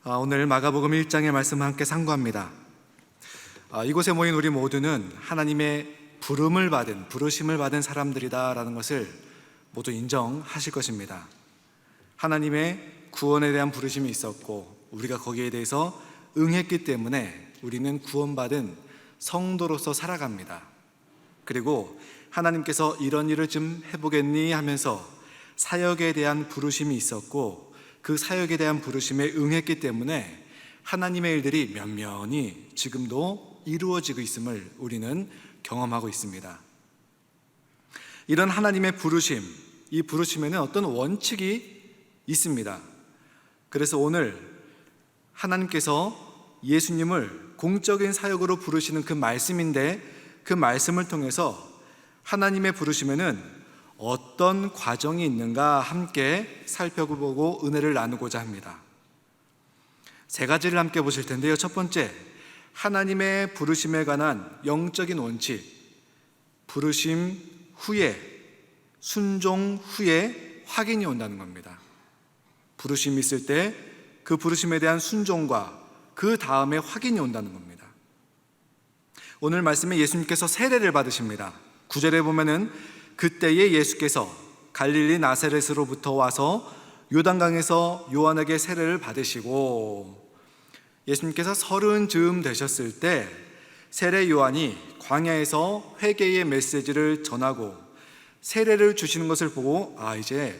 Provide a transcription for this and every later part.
오늘 마가복음 1장의 말씀을 함께 상고합니다. 이곳에 모인 우리 모두는 하나님의 부르심을 받은 사람들이다라는 것을 모두 인정하실 것입니다. 하나님의 구원에 대한 부르심이 있었고 우리가 거기에 대해서 응했기 때문에 우리는 구원받은 성도로서 살아갑니다. 그리고 하나님께서 이런 일을 좀 해보겠니 하면서 사역에 대한 부르심이 있었고 그 사역에 대한 부르심에 응했기 때문에 하나님의 일들이 면면히 지금도 이루어지고 있음을 우리는 경험하고 있습니다. 이런 하나님의 부르심, 이 부르심에는 어떤 원칙이 있습니다. 그래서 오늘 하나님께서 예수님을 공적인 사역으로 부르시는 그 말씀인데 그 말씀을 통해서 하나님의 부르심에는 어떤 과정이 있는가 함께 살펴보고 은혜를 나누고자 합니다. 세 가지를 함께 보실 텐데요. 첫 번째, 하나님의 부르심에 관한 영적인 원칙, 부르심 후에, 순종 후에 확인이 온다는 겁니다. 부르심이 있을 때 그 부르심에 대한 순종과 그 다음에 확인이 온다는 겁니다. 오늘 말씀에 예수님께서 세례를 받으십니다. 9절에 보면은 그때에 예수께서 갈릴리 나사렛으로부터 와서 요단강에서 요한에게 세례를 받으시고, 예수님께서 30 즈음 되셨을 때 세례 요한이 광야에서 회개의 메시지를 전하고 세례를 주시는 것을 보고 이제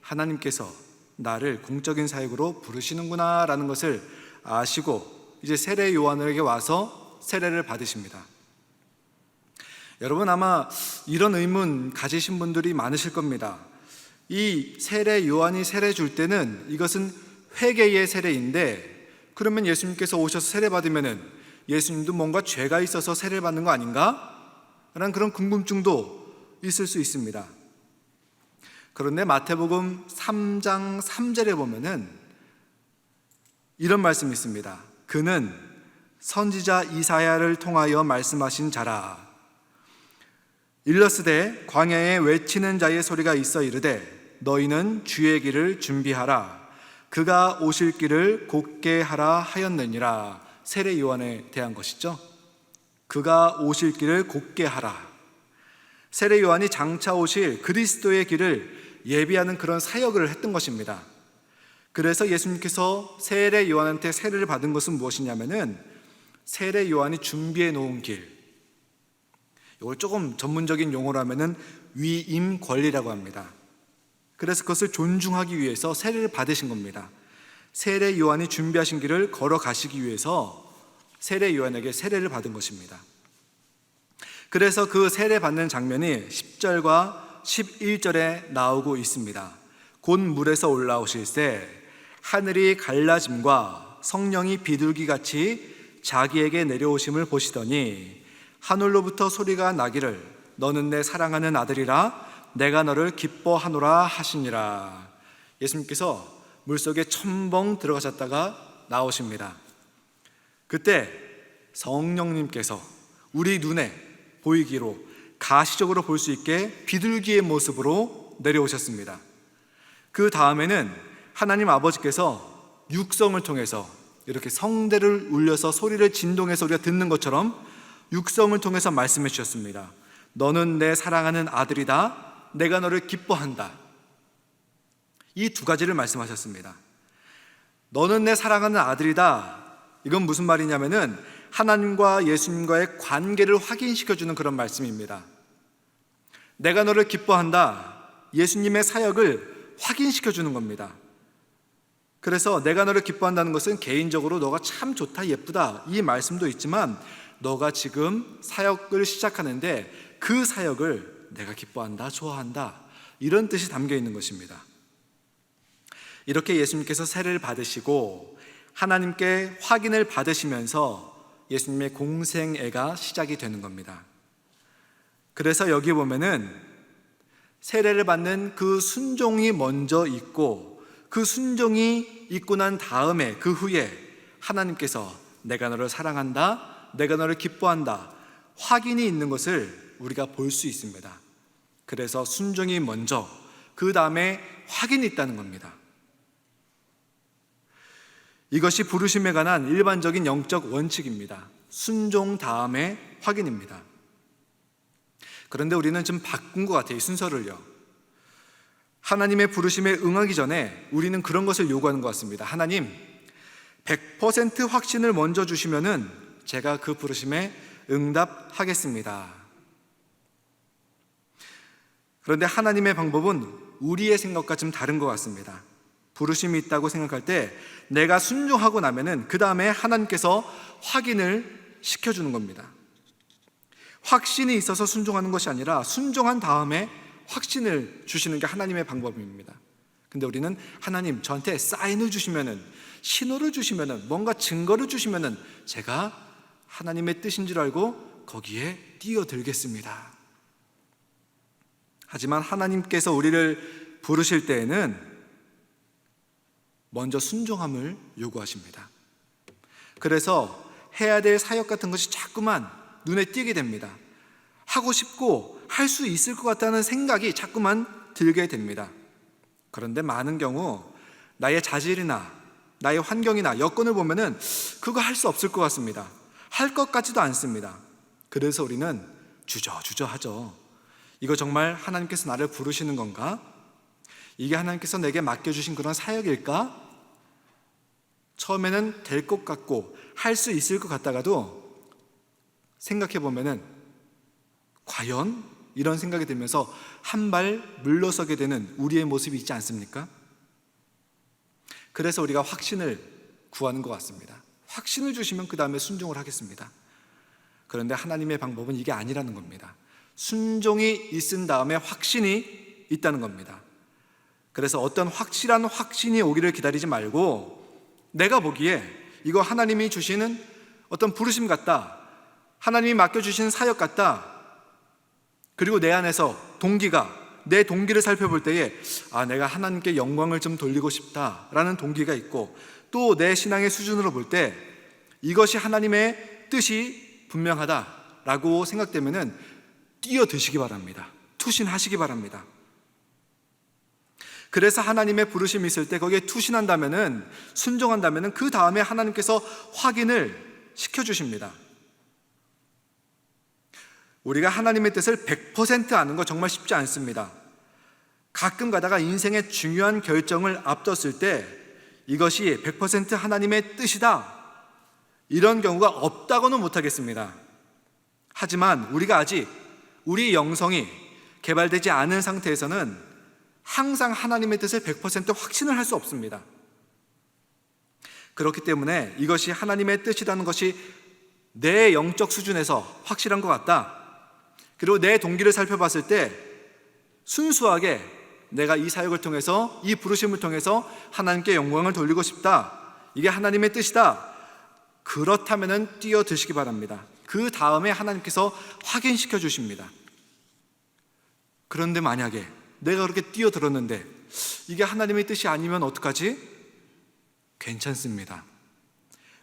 하나님께서 나를 공적인 사역으로 부르시는구나 라는 것을 아시고 이제 세례 요한에게 와서 세례를 받으십니다. 여러분 아마 이런 의문 가지신 분들이 많으실 겁니다. 이 세례 요한이 세례 줄 때는 이것은 회개의 세례인데 그러면 예수님께서 오셔서 세례 받으면은 예수님도 뭔가 죄가 있어서 세례를 받는 거 아닌가? 라는 그런 궁금증도 있을 수 있습니다. 그런데 마태복음 3장 3절에 보면은 이런 말씀이 있습니다. 그는 선지자 이사야를 통하여 말씀하신 자라. 일러스되 광야에 외치는 자의 소리가 있어 이르되 너희는 주의 길을 준비하라. 그가 오실 길을 곧게 하라 하였느니라. 세례 요한에 대한 것이죠. 그가 오실 길을 곧게 하라. 세례 요한이 장차 오실 그리스도의 길을 예비하는 그런 사역을 했던 것입니다. 그래서 예수님께서 세례 요한한테 세례를 받은 것은 무엇이냐면은 세례 요한이 준비해 놓은 길, 이걸 조금 전문적인 용어로 하면은 위임 권리라고 합니다. 그래서 그것을 존중하기 위해서 세례를 받으신 겁니다. 세례 요한이 준비하신 길을 걸어가시기 위해서 세례 요한에게 세례를 받은 것입니다. 그래서 그 세례 받는 장면이 10절과 11절에 나오고 있습니다. 곧 물에서 올라오실새 하늘이 갈라짐과 성령이 비둘기같이 자기에게 내려오심을 보시더니 하늘로부터 소리가 나기를 너는 내 사랑하는 아들이라 내가 너를 기뻐하노라 하시니라. 예수님께서 물속에 첨벙 들어가셨다가 나오십니다. 그때 성령님께서 우리 눈에 보이기로 가시적으로 볼 수 있게 비둘기의 모습으로 내려오셨습니다. 그 다음에는 하나님 아버지께서 육성을 통해서 이렇게 성대를 울려서 소리를 진동해서 우리가 듣는 것처럼 육성을 통해서 말씀해 주셨습니다. 너는 내 사랑하는 아들이다. 내가 너를 기뻐한다. 이 두 가지를 말씀하셨습니다. 너는 내 사랑하는 아들이다. 이건 무슨 말이냐면은 하나님과 예수님과의 관계를 확인시켜주는 그런 말씀입니다. 내가 너를 기뻐한다. 예수님의 사역을 확인시켜주는 겁니다. 그래서 내가 너를 기뻐한다는 것은 개인적으로 너가 참 좋다, 예쁘다 이 말씀도 있지만 너가 지금 사역을 시작하는데 그 사역을 내가 기뻐한다, 좋아한다 이런 뜻이 담겨 있는 것입니다. 이렇게 예수님께서 세례를 받으시고 하나님께 확인을 받으시면서 예수님의 공생애가 시작이 되는 겁니다. 그래서 여기 보면은 세례를 받는 그 순종이 먼저 있고 그 순종이 있고 난 다음에 그 후에 하나님께서 내가 너를 사랑한다, 내가 너를 기뻐한다 확인이 있는 것을 우리가 볼 수 있습니다. 그래서 순종이 먼저 그 다음에 확인이 있다는 겁니다. 이것이 부르심에 관한 일반적인 영적 원칙입니다. 순종 다음에 확인입니다. 그런데 우리는 좀 바꾼 것 같아요, 이 순서를요. 하나님의 부르심에 응하기 전에 우리는 그런 것을 요구하는 것 같습니다. 하나님, 100% 확신을 먼저 주시면은 제가 그 부르심에 응답하겠습니다. 그런데 하나님의 방법은 우리의 생각과 좀 다른 것 같습니다. 부르심이 있다고 생각할 때 내가 순종하고 나면은 그 다음에 하나님께서 확인을 시켜주는 겁니다. 확신이 있어서 순종하는 것이 아니라 순종한 다음에 확신을 주시는 게 하나님의 방법입니다. 근데 우리는 하나님 저한테 사인을 주시면은, 신호를 주시면은, 뭔가 증거를 주시면은 제가 하나님의 뜻인 줄 알고 거기에 뛰어들겠습니다. 하지만 하나님께서 우리를 부르실 때에는 먼저 순종함을 요구하십니다. 그래서 해야 될 사역 같은 것이 자꾸만 눈에 띄게 됩니다. 하고 싶고 할 수 있을 것 같다는 생각이 자꾸만 들게 됩니다. 그런데 많은 경우 나의 자질이나 나의 환경이나 여건을 보면은 그거 할 수 없을 것 같습니다. 할 것 같지도 않습니다. 그래서 우리는 주저하죠. 이거 정말 하나님께서 나를 부르시는 건가? 이게 하나님께서 내게 맡겨주신 그런 사역일까? 처음에는 될 것 같고 할 수 있을 것 같다가도 생각해 보면은 과연? 이런 생각이 들면서 한 발 물러서게 되는 우리의 모습이 있지 않습니까? 그래서 우리가 확신을 구하는 것 같습니다. 확신을 주시면 그 다음에 순종을 하겠습니다. 그런데 하나님의 방법은 이게 아니라는 겁니다. 순종이 있은 다음에 확신이 있다는 겁니다. 그래서 어떤 확실한 확신이 오기를 기다리지 말고 내가 보기에 이거 하나님이 주시는 어떤 부르심 같다, 하나님이 맡겨주시는 사역 같다, 그리고 내 안에서 내 동기를 살펴볼 때에 내가 하나님께 영광을 좀 돌리고 싶다라는 동기가 있고, 또 내 신앙의 수준으로 볼 때 이것이 하나님의 뜻이 분명하다라고 생각되면은 뛰어드시기 바랍니다. 투신하시기 바랍니다. 그래서 하나님의 부르심이 있을 때 거기에 투신한다면은, 순종한다면은 그 다음에 하나님께서 확인을 시켜주십니다. 우리가 하나님의 뜻을 100% 아는 거 정말 쉽지 않습니다. 가끔 가다가 인생의 중요한 결정을 앞뒀을 때 이것이 100% 하나님의 뜻이다, 이런 경우가 없다고는 못하겠습니다. 하지만 우리가 아직 우리 영성이 개발되지 않은 상태에서는 항상 하나님의 뜻을 100% 확신을 할 수 없습니다. 그렇기 때문에 이것이 하나님의 뜻이라는 것이 내 영적 수준에서 확실한 것 같다, 그리고 내 동기를 살펴봤을 때 순수하게 내가 이 사역을 통해서, 이 부르심을 통해서 하나님께 영광을 돌리고 싶다, 이게 하나님의 뜻이다, 그렇다면 뛰어드시기 바랍니다. 그 다음에 하나님께서 확인시켜 주십니다. 그런데 만약에 내가 그렇게 뛰어들었는데 이게 하나님의 뜻이 아니면 어떡하지? 괜찮습니다.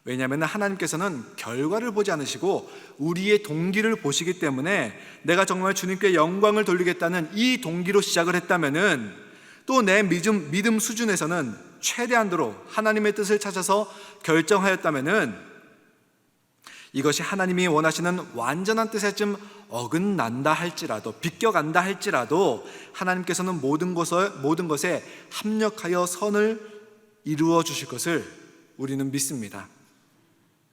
왜냐하면 하나님께서는 결과를 보지 않으시고 우리의 동기를 보시기 때문에 내가 정말 주님께 영광을 돌리겠다는 이 동기로 시작을 했다면은, 또 내 믿음 수준에서는 최대한도로 하나님의 뜻을 찾아서 결정하였다면은, 이것이 하나님이 원하시는 완전한 뜻에 좀 어긋난다 할지라도, 비껴간다 할지라도 하나님께서는 모든 것에 합력하여 선을 이루어 주실 것을 우리는 믿습니다.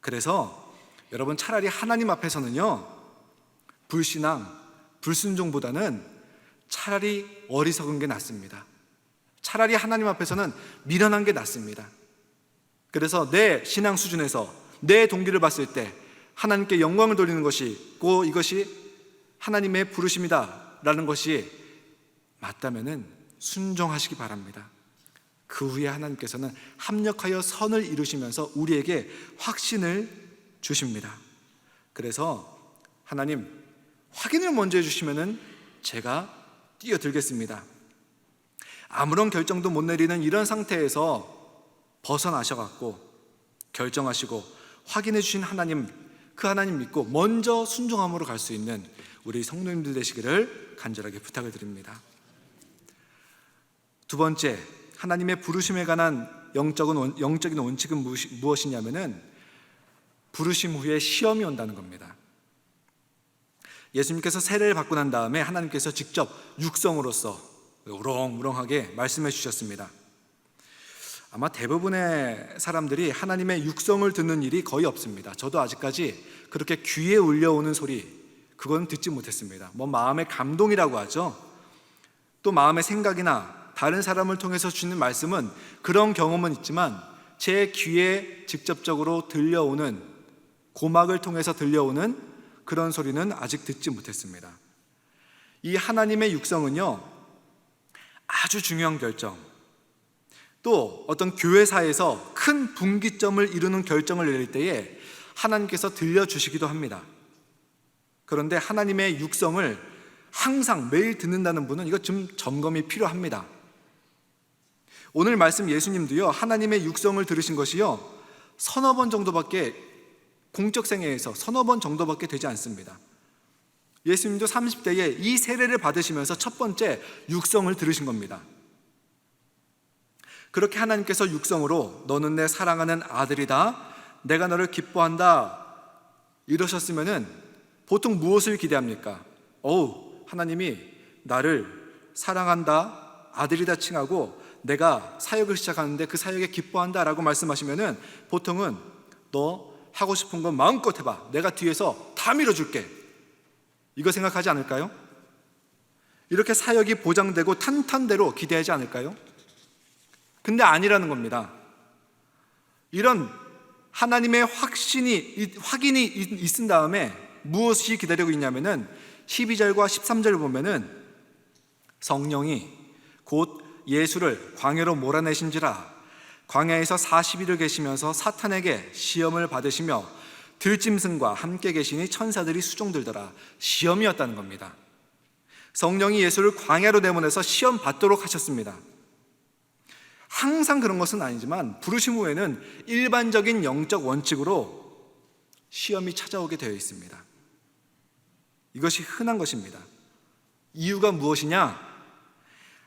그래서 여러분, 차라리 하나님 앞에서는요, 불신앙, 불순종보다는 차라리 어리석은 게 낫습니다. 차라리 하나님 앞에서는 미련한 게 낫습니다. 그래서 내 신앙 수준에서 내 동기를 봤을 때 하나님께 영광을 돌리는 것이 있고 이것이 하나님의 부르심이다 라는 것이 맞다면은 순종하시기 바랍니다. 그 후에 하나님께서는 합력하여 선을 이루시면서 우리에게 확신을 주십니다. 그래서 하나님, 확인을 먼저 해주시면은 제가 뛰어들겠습니다. 아무런 결정도 못 내리는 이런 상태에서 벗어나셔갖고 결정하시고 확인해 주신 하나님, 그 하나님 믿고 먼저 순종함으로 갈 수 있는 우리 성도님들 되시기를 간절하게 부탁을 드립니다. 두 번째, 하나님의 부르심에 관한 영적인 원칙은 무엇이냐면은 부르심 후에 시험이 온다는 겁니다. 예수님께서 세례를 받고 난 다음에 하나님께서 직접 육성으로서 우렁우렁하게 말씀해 주셨습니다. 아마 대부분의 사람들이 하나님의 육성을 듣는 일이 거의 없습니다. 저도 아직까지 그렇게 귀에 울려오는 소리, 그건 듣지 못했습니다. 마음의 감동이라고 하죠. 또 마음의 생각이나 다른 사람을 통해서 주는 말씀은 그런 경험은 있지만 제 귀에 직접적으로 들려오는, 고막을 통해서 들려오는 그런 소리는 아직 듣지 못했습니다. 이 하나님의 육성은요, 아주 중요한 결정, 또 어떤 교회사에서 큰 분기점을 이루는 결정을 내릴 때에 하나님께서 들려주시기도 합니다. 그런데 하나님의 육성을 항상 매일 듣는다는 분은 이거 좀 점검이 필요합니다. 오늘 말씀 예수님도요, 하나님의 육성을 들으신 것이요, 서너 번 정도밖에, 공적 생애에서 서너 번 정도밖에 되지 않습니다. 예수님도 30대에 이 세례를 받으시면서 첫 번째 육성을 들으신 겁니다. 그렇게 하나님께서 육성으로 너는 내 사랑하는 아들이다, 내가 너를 기뻐한다 이러셨으면은 보통 무엇을 기대합니까? 하나님이 나를 사랑한다, 아들이다 칭하고 내가 사역을 시작하는데 그 사역에 기뻐한다 라고 말씀하시면은 보통은 너 하고 싶은 건 마음껏 해봐, 내가 뒤에서 다 밀어줄게, 이거 생각하지 않을까요? 이렇게 사역이 보장되고 탄탄대로 기대하지 않을까요? 근데 아니라는 겁니다. 이런 하나님의 확인이 있은 다음에 무엇이 기다리고 있냐면은 12절과 13절을 보면은 성령이 곧 예수를 광야로 몰아내신지라 광야에서 40일을 계시면서 사탄에게 시험을 받으시며 들짐승과 함께 계시니 천사들이 수종들더라. 시험이었다는 겁니다. 성령이 예수를 광야로 내보내서 시험 받도록 하셨습니다. 항상 그런 것은 아니지만 부르심 후에는 일반적인 영적 원칙으로 시험이 찾아오게 되어 있습니다. 이것이 흔한 것입니다. 이유가 무엇이냐?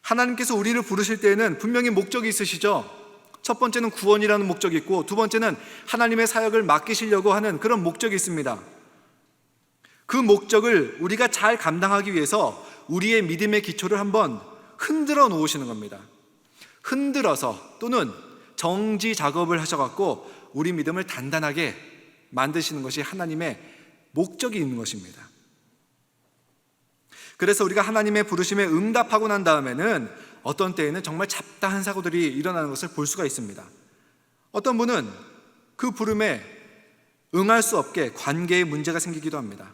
하나님께서 우리를 부르실 때에는 분명히 목적이 있으시죠. 첫 번째는 구원이라는 목적이 있고, 두 번째는 하나님의 사역을 맡기시려고 하는 그런 목적이 있습니다. 그 목적을 우리가 잘 감당하기 위해서 우리의 믿음의 기초를 한번 흔들어 놓으시는 겁니다. 흔들어서 또는 정지 작업을 하셔갖고 우리 믿음을 단단하게 만드시는 것이 하나님의 목적이 있는 것입니다. 그래서 우리가 하나님의 부르심에 응답하고 난 다음에는 어떤 때에는 정말 잡다한 사고들이 일어나는 것을 볼 수가 있습니다. 어떤 분은 그 부름에 응할 수 없게 관계에 문제가 생기기도 합니다.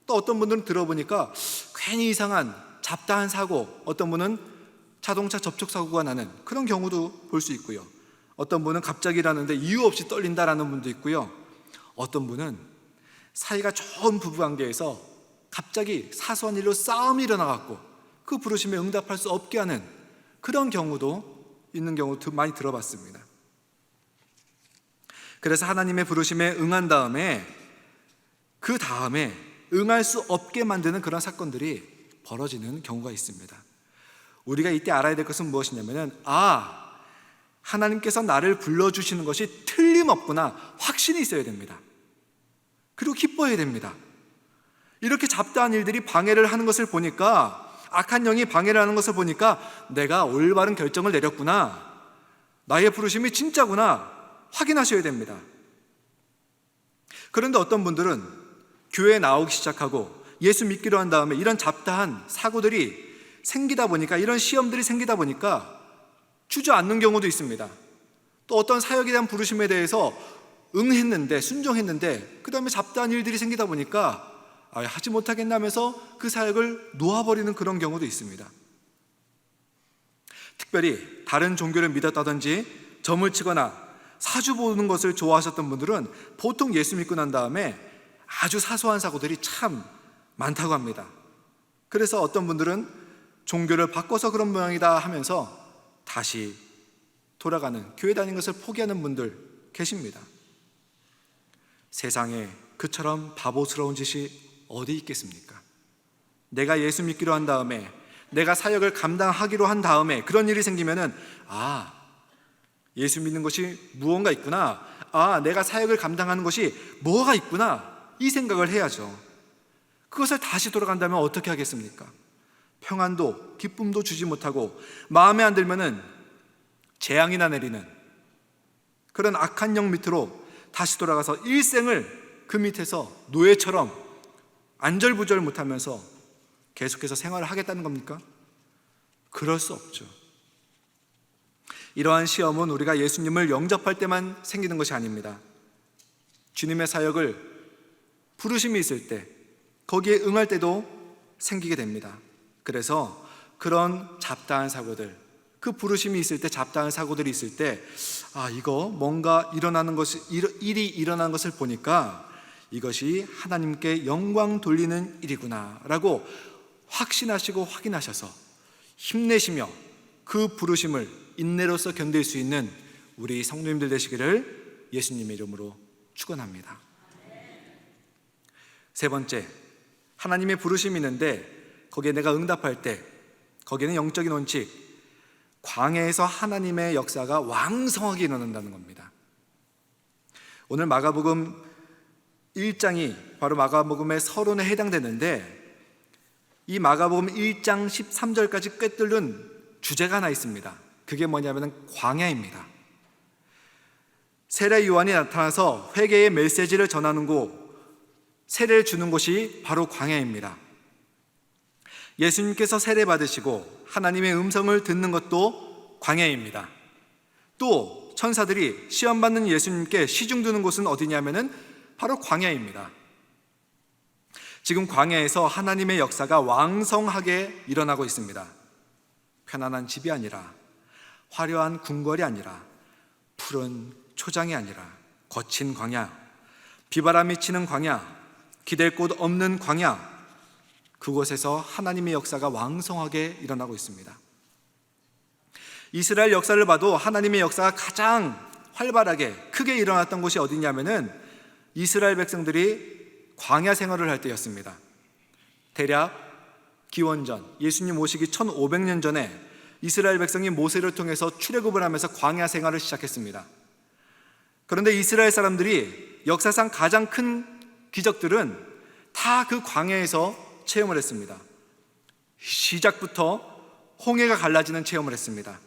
또 어떤 분들은 들어보니까 괜히 이상한 잡다한 사고, 어떤 분은 자동차 접촉사고가 나는 그런 경우도 볼 수 있고요. 어떤 분은 갑자기 일하는데 이유 없이 떨린다라는 분도 있고요. 어떤 분은 사이가 좋은 부부관계에서 갑자기 사소한 일로 싸움이 일어나갖고 그 부르심에 응답할 수 없게 하는 그런 경우도 있는 경우도 많이 들어봤습니다. 그래서 하나님의 부르심에 응한 다음에 그 다음에 응할 수 없게 만드는 그런 사건들이 벌어지는 경우가 있습니다. 우리가 이때 알아야 될 것은 무엇이냐면은 하나님께서 나를 불러주시는 것이 틀림없구나, 확신이 있어야 됩니다. 그리고 기뻐해야 됩니다. 이렇게 잡다한 일들이 방해를 하는 것을 보니까, 악한 영이 방해를 하는 것을 보니까 내가 올바른 결정을 내렸구나, 나의 부르심이 진짜구나 확인하셔야 됩니다. 그런데 어떤 분들은 교회에 나오기 시작하고 예수 믿기로 한 다음에 이런 잡다한 사고들이 생기다 보니까, 이런 시험들이 생기다 보니까 주저앉는 경우도 있습니다. 또 어떤 사역에 대한 부르심에 대해서 응했는데, 순종했는데 그 다음에 잡다한 일들이 생기다 보니까 하지 못하겠나 하면서 그 사역을 놓아버리는 그런 경우도 있습니다. 특별히 다른 종교를 믿었다든지 점을 치거나 사주 보는 것을 좋아하셨던 분들은 보통 예수 믿고 난 다음에 아주 사소한 사고들이 참 많다고 합니다. 그래서 어떤 분들은 종교를 바꿔서 그런 모양이다 하면서 다시 돌아가는, 교회 다니는 것을 포기하는 분들 계십니다. 세상에 그처럼 바보스러운 짓이 어디 있겠습니까? 내가 예수 믿기로 한 다음에, 내가 사역을 감당하기로 한 다음에 그런 일이 생기면은 예수 믿는 것이 무언가 있구나. 내가 사역을 감당하는 것이 뭐가 있구나. 이 생각을 해야죠. 그것을 다시 돌아간다면 어떻게 하겠습니까? 평안도 기쁨도 주지 못하고 마음에 안 들면은 재앙이나 내리는 그런 악한 영 밑으로 다시 돌아가서 일생을 그 밑에서 노예처럼 안절부절 못하면서 계속해서 생활을 하겠다는 겁니까? 그럴 수 없죠. 이러한 시험은 우리가 예수님을 영접할 때만 생기는 것이 아닙니다. 주님의 사역을 부르심이 있을 때, 거기에 응할 때도 생기게 됩니다. 그래서 그런 잡다한 사고들, 그 부르심이 있을 때 잡다한 사고들이 있을 때 이거 뭔가 일이 일어난 것을 보니까 이것이 하나님께 영광 돌리는 일이구나 라고 확신하시고 확인하셔서 힘내시며 그 부르심을 인내로서 견딜 수 있는 우리 성도님들 되시기를 예수님의 이름으로 축원합니다. 세 번째, 하나님의 부르심이 있는데 거기에 내가 응답할 때, 거기에는 영적인 원칙, 광야에서 하나님의 역사가 왕성하게 일어난다는 겁니다. 오늘 마가복음 1장이 바로 마가복음의 서론에 해당되는데, 이 마가복음 1장 13절까지 꿰뚫는 주제가 하나 있습니다. 그게 뭐냐면 광야입니다. 세례 요한이 나타나서 회개의 메시지를 전하는 곳, 세례를 주는 곳이 바로 광야입니다. 예수님께서 세례 받으시고 하나님의 음성을 듣는 것도 광야입니다. 또 천사들이 시험받는 예수님께 시중 두는 곳은 어디냐면은 바로 광야입니다. 지금 광야에서 하나님의 역사가 왕성하게 일어나고 있습니다. 편안한 집이 아니라, 화려한 궁궐이 아니라, 푸른 초장이 아니라 거친 광야, 비바람이 치는 광야, 기댈 곳 없는 광야, 그곳에서 하나님의 역사가 왕성하게 일어나고 있습니다. 이스라엘 역사를 봐도 하나님의 역사가 가장 활발하게 크게 일어났던 곳이 어디냐면은 이스라엘 백성들이 광야 생활을 할 때였습니다. 대략 기원전 예수님 오시기 1500년 전에 이스라엘 백성이 모세를 통해서 출애굽을 하면서 광야 생활을 시작했습니다. 그런데 이스라엘 사람들이 역사상 가장 큰 기적들은 다 그 광야에서 체험을 했습니다. 시작부터 홍해가 갈라지는 체험을 했습니다.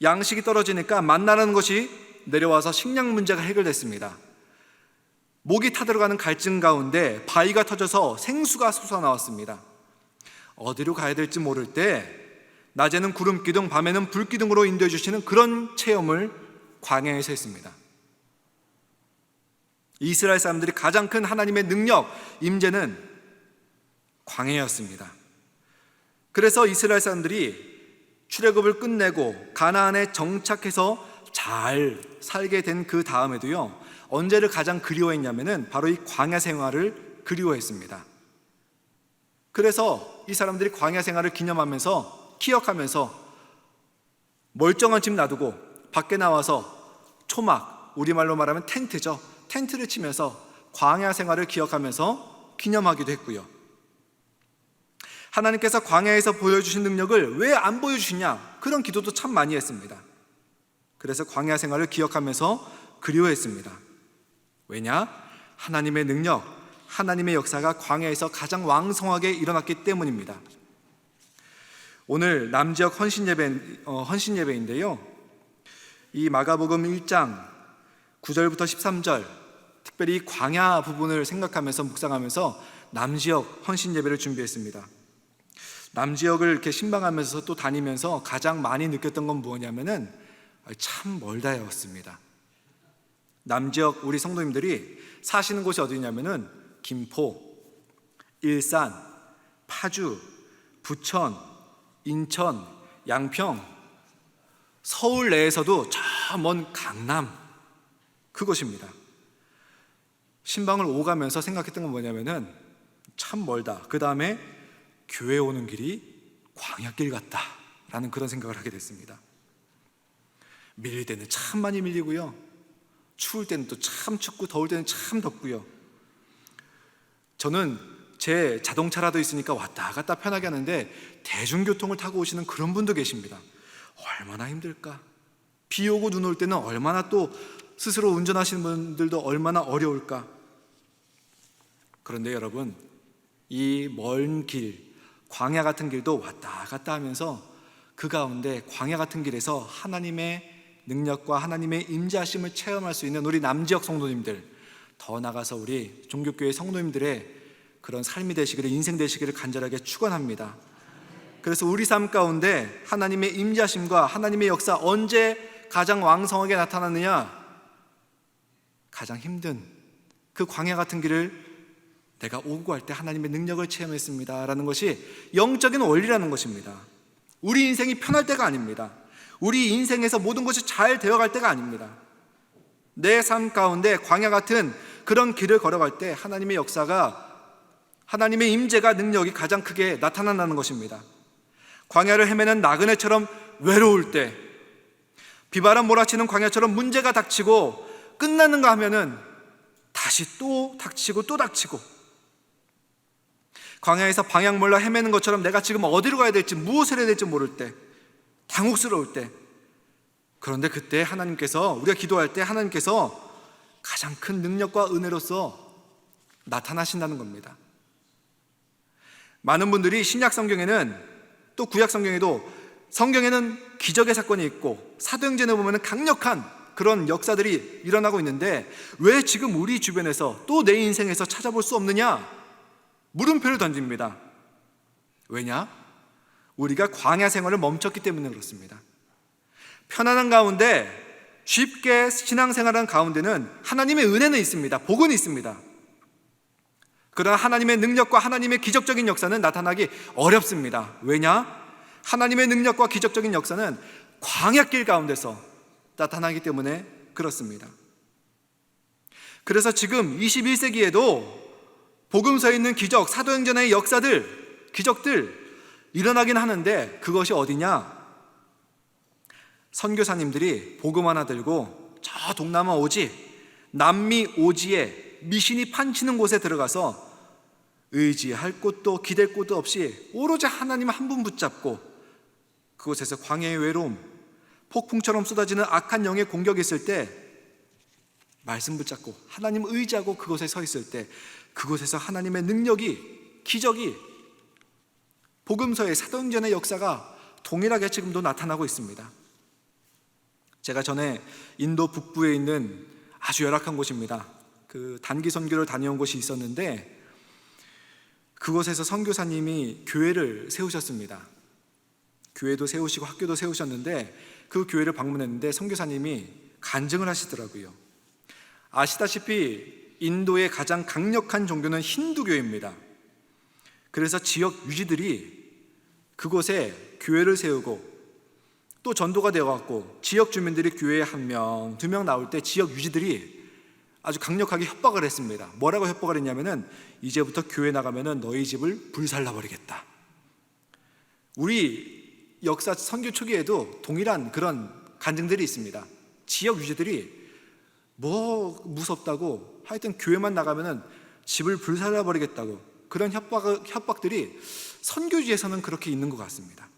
양식이 떨어지니까 만나라는 것이 내려와서 식량 문제가 해결됐습니다. 목이 타들어가는 갈증 가운데 바위가 터져서 생수가 솟아나왔습니다. 어디로 가야 될지 모를 때 낮에는 구름 기둥, 밤에는 불 기둥으로 인도해 주시는 그런 체험을 광야에서 했습니다. 이스라엘 사람들이 가장 큰 하나님의 능력, 임재는 광야였습니다. 그래서 이스라엘 사람들이 출애굽을 끝내고 가나안에 정착해서 잘 살게 된 그 다음에도요, 언제를 가장 그리워했냐면은 바로 이 광야 생활을 그리워했습니다. 그래서 이 사람들이 광야 생활을 기억하면서 멀쩡한 집 놔두고 밖에 나와서 초막, 우리말로 말하면 텐트죠. 텐트를 치면서 광야 생활을 기억하면서 기념하기도 했고요. 하나님께서 광야에서 보여주신 능력을 왜 안 보여주시냐, 그런 기도도 참 많이 했습니다. 그래서 광야 생활을 기억하면서 그리워했습니다. 왜냐? 하나님의 능력, 하나님의 역사가 광야에서 가장 왕성하게 일어났기 때문입니다. 오늘 남지역 헌신예배인데요, 이 마가복음 1장 9절부터 13절, 특별히 광야 부분을 생각하면서 묵상하면서 남지역 헌신예배를 준비했습니다. 남지역을 이렇게 신방하면서 또 다니면서 가장 많이 느꼈던 건 뭐냐면은 참 멀다였습니다. 남지역 우리 성도님들이 사시는 곳이 어디냐면은 김포, 일산, 파주, 부천, 인천, 양평, 서울 내에서도 저 먼 강남, 그곳입니다. 신방을 오가면서 생각했던 건 뭐냐면은 참 멀다. 그 다음에 교회 오는 길이 광야길 같다 라는 그런 생각을 하게 됐습니다. 밀릴 때는 참 많이 밀리고요, 추울 때는 또 참 춥고, 더울 때는 참 덥고요. 저는 제 자동차라도 있으니까 왔다 갔다 편하게 하는데 대중교통을 타고 오시는 그런 분도 계십니다. 얼마나 힘들까. 비 오고 눈 올 때는 얼마나 또 스스로 운전하시는 분들도 얼마나 어려울까. 그런데 여러분, 이 먼 길, 광야 같은 길도 왔다 갔다 하면서 그 가운데 광야 같은 길에서 하나님의 능력과 하나님의 임재하심을 체험할 수 있는 우리 남지역 성도님들, 더 나아가서 우리 종교교회 성도님들의 그런 삶이 되시기를, 인생 되시기를 간절하게 축원합니다. 그래서 우리 삶 가운데 하나님의 임재하심과 하나님의 역사 언제 가장 왕성하게 나타나느냐? 가장 힘든 그 광야 같은 길을 내가 오고 갈 때 하나님의 능력을 체험했습니다 라는 것이 영적인 원리라는 것입니다. 우리 인생이 편할 때가 아닙니다. 우리 인생에서 모든 것이 잘 되어갈 때가 아닙니다. 내 삶 가운데 광야 같은 그런 길을 걸어갈 때 하나님의 역사가, 하나님의 임재가, 능력이 가장 크게 나타난다는 것입니다. 광야를 헤매는 나그네처럼 외로울 때, 비바람 몰아치는 광야처럼 문제가 닥치고 끝나는가 하면은 다시 또 닥치고 또 닥치고, 광야에서 방향 몰라 헤매는 것처럼 내가 지금 어디로 가야 될지, 무엇을 해야 될지 모를 때, 당혹스러울 때, 그런데 그때 하나님께서, 우리가 기도할 때 하나님께서 가장 큰 능력과 은혜로서 나타나신다는 겁니다. 많은 분들이 신약 성경에는, 또 구약 성경에도, 성경에는 기적의 사건이 있고 사도행전에 보면 강력한 그런 역사들이 일어나고 있는데 왜 지금 우리 주변에서 또 내 인생에서 찾아볼 수 없느냐? 물음표를 던집니다. 왜냐? 우리가 광야 생활을 멈췄기 때문에 그렇습니다. 편안한 가운데 쉽게 신앙생활하는 가운데는 하나님의 은혜는 있습니다. 복은 있습니다. 그러나 하나님의 능력과 하나님의 기적적인 역사는 나타나기 어렵습니다. 왜냐? 하나님의 능력과 기적적인 역사는 광야길 가운데서 나타나기 때문에 그렇습니다. 그래서 지금 21세기에도 복음서에 있는 기적, 사도행전의 역사들, 기적들 일어나긴 하는데 그것이 어디냐? 선교사님들이 복음 하나 들고 저 동남아 오지, 남미 오지에 미신이 판치는 곳에 들어가서 의지할 곳도 기댈 곳도 없이 오로지 하나님 한 분 붙잡고 그곳에서 광야의 외로움, 폭풍처럼 쏟아지는 악한 영의 공격이 있을 때 말씀 붙잡고 하나님 의지하고 그곳에 서 있을 때 그곳에서 하나님의 능력이, 기적이, 복음서의 사도행전의 역사가 동일하게 지금도 나타나고 있습니다. 제가 전에 인도 북부에 있는 아주 열악한 곳입니다. 그 단기 선교를 다녀온 곳이 있었는데 그곳에서 선교사님이 교회를 세우셨습니다. 교회도 세우시고 학교도 세우셨는데 그 교회를 방문했는데 선교사님이 간증을 하시더라고요. 아시다시피 인도의 가장 강력한 종교는 힌두교입니다. 그래서 지역 유지들이 그곳에 교회를 세우고 또 전도가 되어갖고 지역 주민들이 교회에 1명, 2명 나올 때 지역 유지들이 아주 강력하게 협박을 했습니다. 뭐라고 협박을 했냐면은 이제부터 교회 나가면은 너희 집을 불살라버리겠다. 우리 역사 선교 초기에도 동일한 그런 간증들이 있습니다. 지역 유지들이 뭐 무섭다고 하여튼 교회만 나가면은 집을 불살라버리겠다고 그런 협박들이 선교지에서는 그렇게 있는 것 같습니다.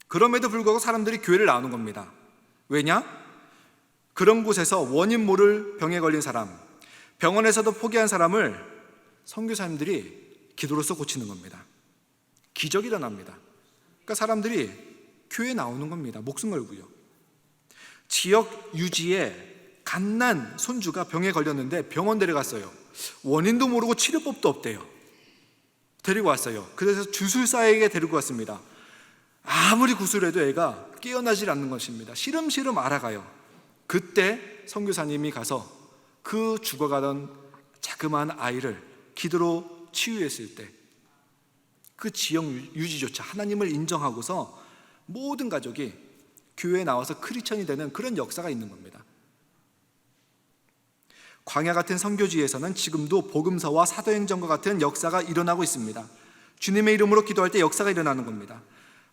그럼에도 불구하고 사람들이 교회를 나오는 겁니다. 왜냐? 그런 곳에서 원인 모를 병에 걸린 사람, 병원에서도 포기한 사람을 선교사님들이 기도로서 고치는 겁니다. 기적이 일어납니다. 그러니까 사람들이 교회에 나오는 겁니다. 목숨 걸고요. 지역 유지에 갓난 손주가 병에 걸렸는데 병원 데려갔어요. 원인도 모르고 치료법도 없대요. 데리고 왔어요. 그래서 주술사에게 데리고 왔습니다. 아무리 구술해도 애가 깨어나질 않는 것입니다. 시름시름 알아가요. 그때 선교사님이 가서 그 죽어가던 자그마한 아이를 기도로 치유했을 때 그 지역 유지조차 하나님을 인정하고서 모든 가족이 교회에 나와서 크리스천이 되는 그런 역사가 있는 겁니다. 광야 같은 선교지에서는 지금도 복음서와 사도행전과 같은 역사가 일어나고 있습니다. 주님의 이름으로 기도할 때 역사가 일어나는 겁니다.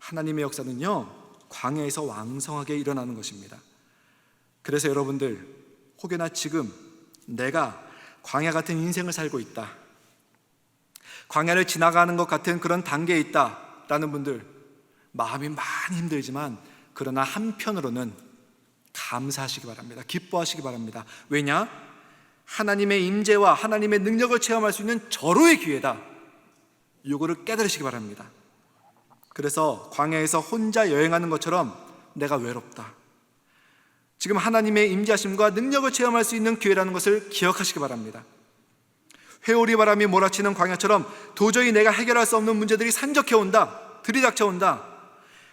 하나님의 역사는요, 광야에서 왕성하게 일어나는 것입니다. 그래서 여러분들, 혹여나 지금 내가 광야 같은 인생을 살고 있다, 광야를 지나가는 것 같은 그런 단계에 있다라는 분들, 마음이 많이 힘들지만 그러나 한편으로는 감사하시기 바랍니다. 기뻐하시기 바랍니다. 왜냐? 하나님의 임재와 하나님의 능력을 체험할 수 있는 절호의 기회다. 이거를 깨달으시기 바랍니다. 그래서 광야에서 혼자 여행하는 것처럼 내가 외롭다, 지금 하나님의 임재하심과 능력을 체험할 수 있는 기회라는 것을 기억하시기 바랍니다. 회오리 바람이 몰아치는 광야처럼 도저히 내가 해결할 수 없는 문제들이 산적해 온다, 들이닥쳐 온다.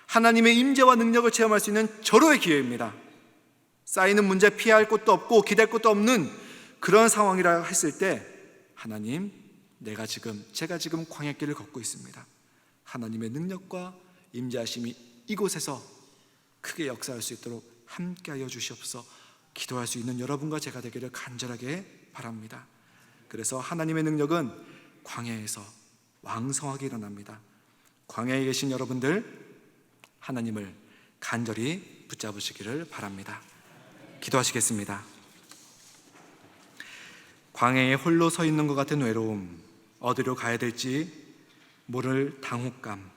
하나님의 임재와 능력을 체험할 수 있는 절호의 기회입니다. 쌓이는 문제, 피할 곳도 없고 기댈 곳도 없는 그런 상황이라 했을 때, 하나님, 제가 지금 광야길을 걷고 있습니다. 하나님의 능력과 임재하심이 이곳에서 크게 역사할 수 있도록 함께하여 주시옵소서. 기도할 수 있는 여러분과 제가 되기를 간절하게 바랍니다. 그래서 하나님의 능력은 광야에서 왕성하게 일어납니다. 광야에 계신 여러분들, 하나님을 간절히 붙잡으시기를 바랍니다. 기도하시겠습니다. 광야에 홀로 서 있는 것 같은 외로움, 어디로 가야 될지 모를 당혹감,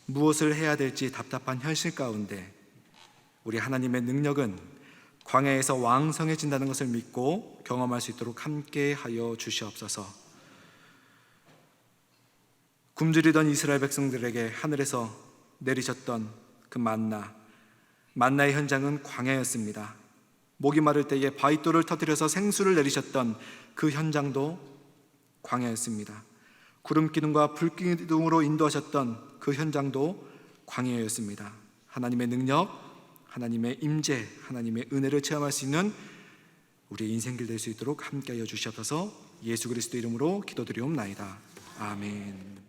무엇을 해야 될지 답답한 현실 가운데 우리 하나님의 능력은 광야에서 왕성해진다는 것을 믿고 경험할 수 있도록 함께하여 주시옵소서. 굶주리던 이스라엘 백성들에게 하늘에서 내리셨던 그 만나의 현장은 광야였습니다. 목이 마를 때에 바위돌을 터뜨려서 생수를 내리셨던 그 현장도 광야였습니다. 구름 기둥과 불 기둥으로 인도하셨던 그 현장도 광야였습니다. 하나님의 능력, 하나님의 임재, 하나님의 은혜를 체험할 수 있는 우리의 인생길 될 수 있도록 함께하여 주시옵소서. 예수 그리스도 이름으로 기도드리옵나이다. 아멘.